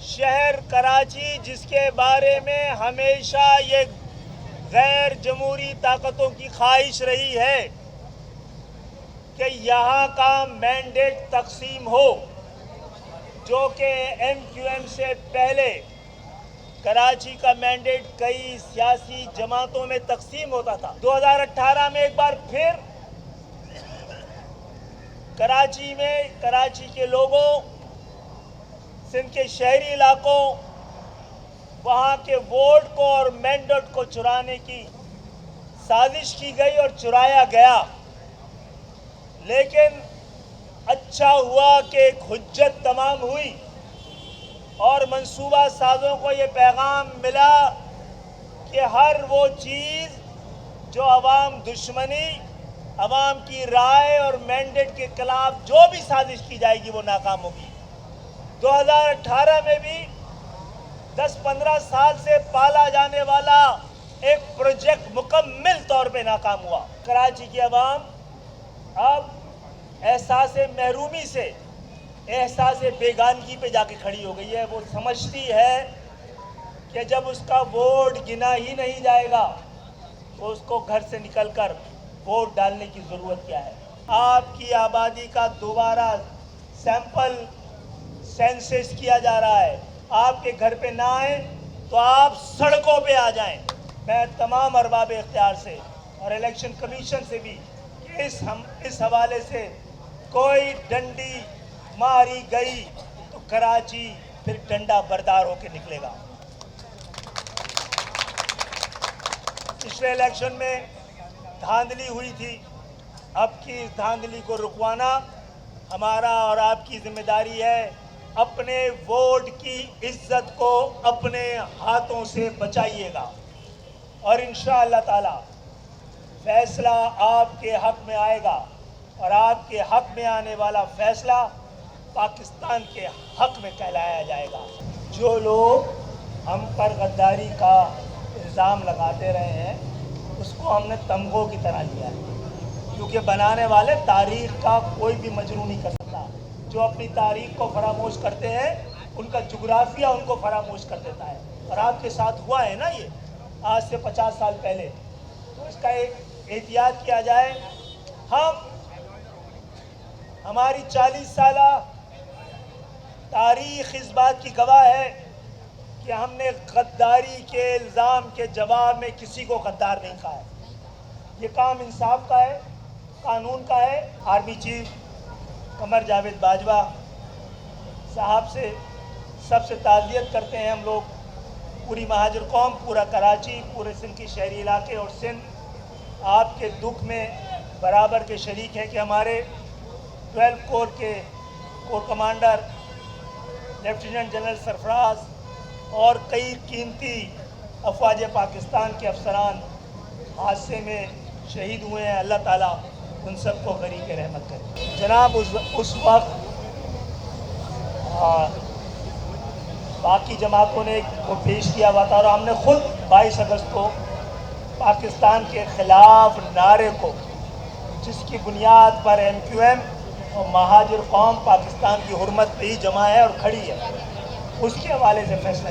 शहर कराची जिसके बारे में हमेशा ये गैर जमहूरी ताकतों की ख्वाहिश रही है कि यहाँ का मैंडेट तकसीम हो, जो कि MQM से पहले कराची का मैंडेट कई सियासी जमातों में तकसीम होता था। 2018 में एक बार फिर कराची के लोगों, सिंध के शहरी इलाकों, वहाँ के वोट को और मैंडेट को चुराने की साजिश की गई और चुराया गया। लेकिन अच्छा हुआ कि एक हुज्जत तमाम हुई और मंसूबा साजों को ये पैगाम मिला कि हर वो चीज़ जो अवाम दुश्मनी, अवाम की राय और मैंडेट के खिलाफ जो भी साजिश की जाएगी वो नाकाम होगी। 2018 में भी 10-15 साल से पाला जाने वाला एक प्रोजेक्ट मुकम्मल तौर पे नाकाम हुआ। कराची की अवाम अब एहसास महरूमी से एहसास बेगानगी पे जाके खड़ी हो गई है। वो समझती है कि जब उसका वोट गिना ही नहीं जाएगा तो उसको घर से निकलकर वोट डालने की ज़रूरत क्या है। आपकी आबादी का दोबारा सैंपल सेंसस किया जा रहा है। आपके घर पे ना आए तो आप सड़कों पे आ जाएं। मैं तमाम अरबाब इख्तियार से और इलेक्शन कमीशन से भी इस हवाले से कोई डंडी मारी गई तो कराची फिर डंडा बरदार होकर निकलेगा। पिछले इलेक्शन में धांधली हुई थी, अब की इस धांधली को रुकवाना हमारा और आपकी जिम्मेदारी है। अपने वोट की इज्जत को अपने हाथों से बचाइएगा और इंशाअल्लाह ताला फैसला आपके हक में आएगा और आपके हक में आने वाला फैसला पाकिस्तान के हक में कहलाया जाएगा। जो लोग हम पर गद्दारी का इल्ज़ाम लगाते रहे हैं उसको हमने तमगों की तरह लिया है, क्योंकि बनाने वाले तारीख़ का कोई भी मजरू नहीं कर सकता। जो अपनी तारीख़ को फरामोश करते हैं उनका जुग्राफिया उनको फरामोश कर देता है। और आपके साथ हुआ है ना ये आज से 50 साल पहले, तो इसका एक एहतियात किया जाए। हमारी 40 साला तारीख़ इस बात की गवाह है कि हमने गद्दारी के इल्ज़ाम के जवाब में किसी को गद्दार नहीं कहा है। ये काम इंसाफ का है, कानून का है। आर्मी चीफ कमर जावेद बाजवा साहब से सबसे ताज़ियत करते हैं हम लोग, पूरी महाजर कौम, पूरा कराची, पूरे सिंध के शहरी इलाके और सिंध आपके दुख में बराबर के शरीक हैं कि हमारे 12 कोर के core commander lieutenant general Sarfaraz और कई कीमती अफवाज पाकिस्तान के अफसरान हादसे में शहीद हुए हैं। अल्लाह ताला उन सबको गरीब रहमत करे। जनाब उस वक्त बाकी जमातों ने वो पेश किया हुआ था और हमने खुद 22 अगस्त को पाकिस्तान के ख़िलाफ़ नारे को, जिसकी बुनियाद पर MQM और महाजिर कौम पाकिस्तान की हुर्मत पे ही जमा है और खड़ी है, उसके हवाले से फैसला